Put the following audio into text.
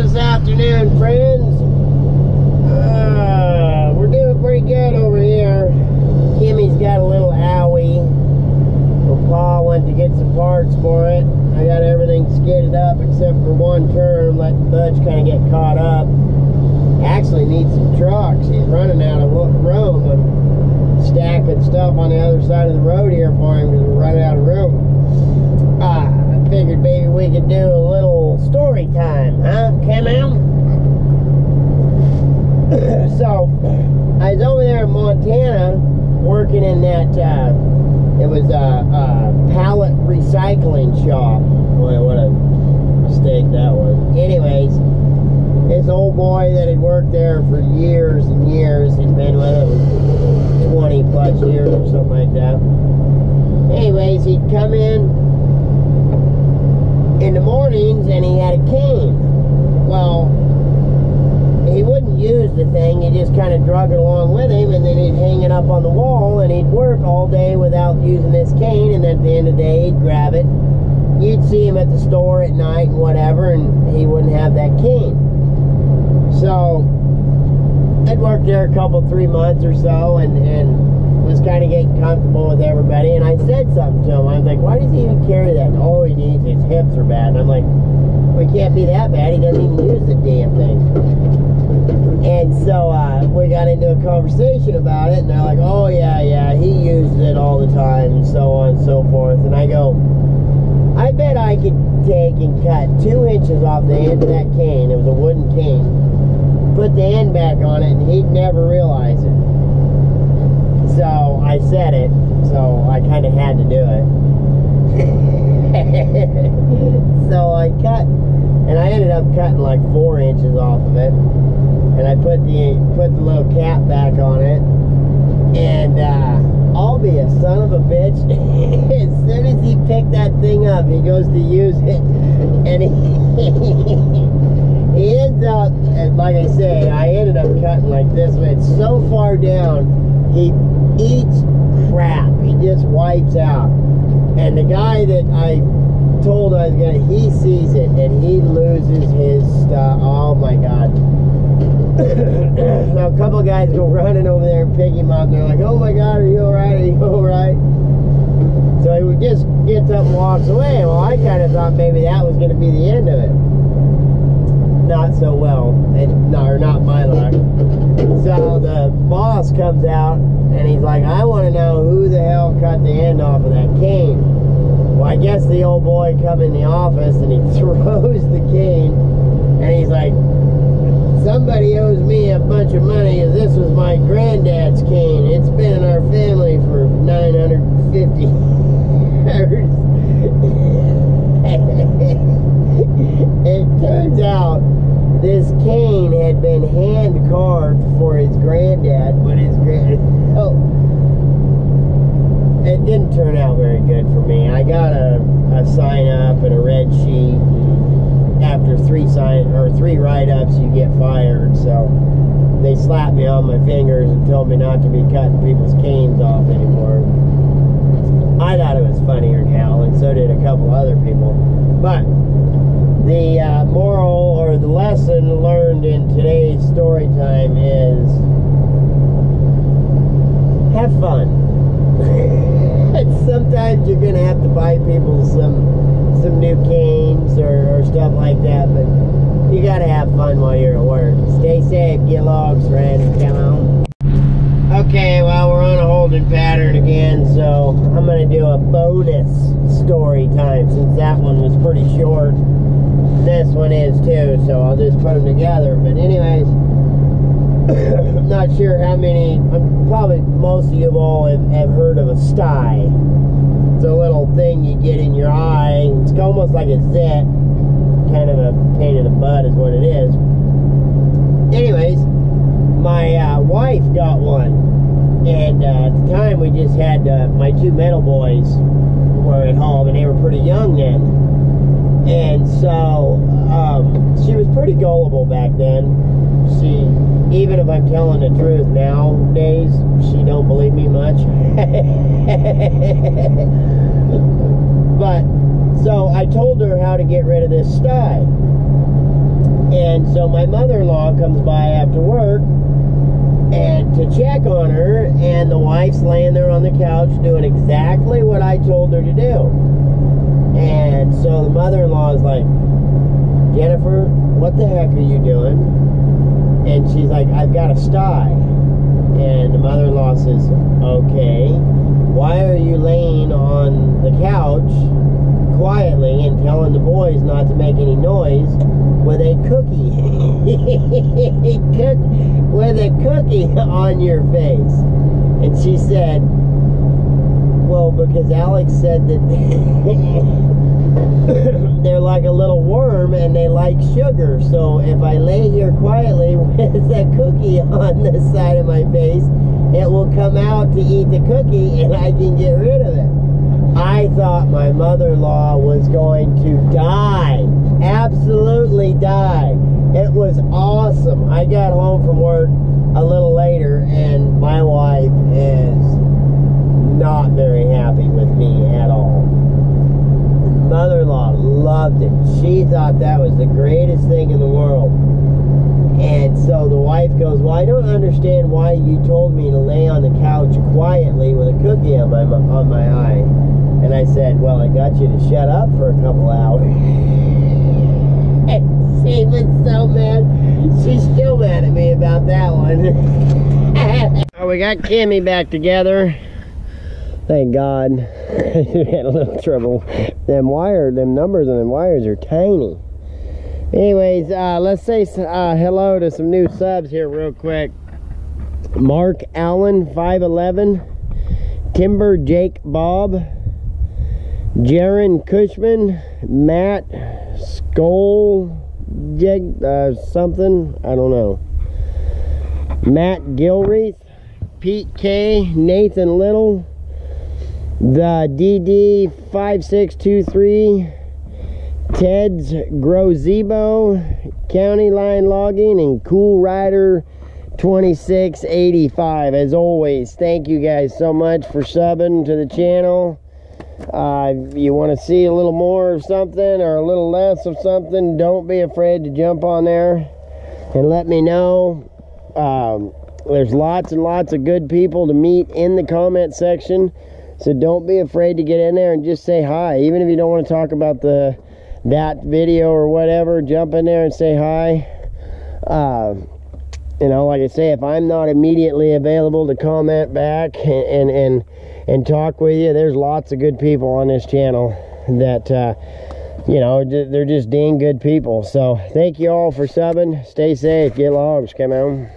this afternoon, friends? We're doing pretty good over here. Kimmy's got a little owie. Well, Pa went to get some parts for it. I got everything skidded up except for one turn, letting Budge kind of get caught up. Actually needs some trucks. He's running out of room. I'm stacking stuff on the other side of the road here for him because we're running out of room. I figured maybe we could do a little story time, huh? Come on. So, I was over there in Montana working in that, it was a pallet recycling shop. Boy, what a mistake that was. Anyways, this old boy that had worked there for years and years, he'd been with it 20 plus years or something like that. Anyways, he'd come in the mornings and he had a cane. Well, he wouldn't use the thing, he just kind of drug it along with him, and then he'd hang it up on the wall and he'd work all day without using this cane, and at the end of the day he'd grab it. You'd see him at the store at night and whatever, and he wouldn't have that cane. So I'd worked there a couple, 3 months or so, and was kind of getting comfortable with everybody, and I said something to him. I was like, why does he even carry that? All he needs, his hips are bad. And I'm like, well, he can't be that bad, he doesn't even use the damn thing. And so we got into a conversation about it, and they're like, oh yeah, he uses it all the time, and so on and so forth. And I go, I bet I could take and cut 2 inches off the end of that cane. It was a wooden cane. Put the end back on it, and he'd never realize it. So I said it, so I kind of had to do it. So I cut, and I ended up cutting like 4 inches off of it, and I put the little cap back on it, and I'll be a son of a bitch. As soon as he picked that thing up, he goes to use it, and he ends up, and like I say, I ended up cutting like this, but it's so far down, he eats crap. He just wipes out. And the guy that I told I was gonna, he sees it and he loses his stuff. Oh my God. So a couple of guys go running over there and pick him up, and they're like, oh my God, are you alright? Are you alright? So he just gets up and walks away. Well, I kind of thought maybe that was gonna be the end of it. Not so well, or not my luck. So the boss comes out and he's like, I want to know who the hell cut the end off of that cane. Well, I guess the old boy come in the office and he throws the cane, and he's like, somebody owes me a bunch of money, as this was my granddad's cane. It's been in our family for 950 years. It turns out this cane had been hand carved for his granddad, but his it didn't turn out very good for me. I got a sign up and a red sheet. After 3 write-ups, you get fired. So they slapped me on my fingers and told me not to be cutting people's canes off anymore. I thought it was funny as hell, and so did a couple other people. But the moral or the lesson learned in today's story time is have fun. Sometimes you're gonna have to buy people some new canes or stuff like that, but you gotta have fun while you're at work. Stay safe, get logs, friends. Come on. Okay, well, we're on a holding pattern again, so I'm gonna do a bonus story time since that one was pretty short. This one is too, so I'll just put them together. But anyways, I'm not sure how many, probably most of you all have heard of a sty. It's a little thing you get in your eye. It's almost like a zit. Kind of a pain in the butt is what it is. Anyways, my wife got one. And at the time we just had my 2 middle boys were at home, and they were pretty young then. And so she was pretty gullible back then. She, even if I'm telling the truth nowadays, she don't believe me much. But so I told her how to get rid of this sty. And so my mother-in-law comes by after work and to check on her, and the wife's laying there on the couch doing exactly what I told her to do. And so the mother-in-law is like, Jennifer, what the heck are you doing? And she's like, I've got a sty. And the mother-in-law says, okay, why are you laying on the couch quietly and telling the boys not to make any noise with a cookie with a cookie on your face? And she said, well, because Alex said that they're like a little worm and they like sugar, so if I lay here quietly with a cookie on the side of my face, it will come out to eat the cookie and I can get rid of it. I thought my mother-in-law was going to die. Absolutely die. It was awesome. I got home from work a little later and my wife is not very happy with me at all. Mother-in-law loved it. She thought that was the greatest thing in the world. And so the wife goes, well, I don't understand why you told me to lay on the couch quietly with a cookie on my eye. And I said, well, I got you to shut up for a couple hours. And she was so mad. She's still mad at me about that one. Oh, we got Kimmy back together. Thank God. We had a little trouble. Them numbers on them wires are tiny. Anyways, let's say hello to some new subs here real quick. Mark Allen 511, Timber Jake Bob, Jaron Cushman, Matt Skoll something, I don't know, Matt Gilreath, Pete K, Nathan Little, the DD5623, Ted's Grozebo, County Line Logging, and Cool Rider 2685. As always, thank you guys so much for subbing to the channel. If you want to see a little more of something or a little less of something, don't be afraid to jump on there and let me know. There's lots and lots of good people to meet in the comment section, so don't be afraid to get in there and just say hi. Even if you don't want to talk about that video or whatever, jump in there and say hi. You know, like I say, if I'm not immediately available to comment back and talk with you, there's lots of good people on this channel that you know, they're just dang good people. So thank you all for subbing. Stay safe, get logs, come on.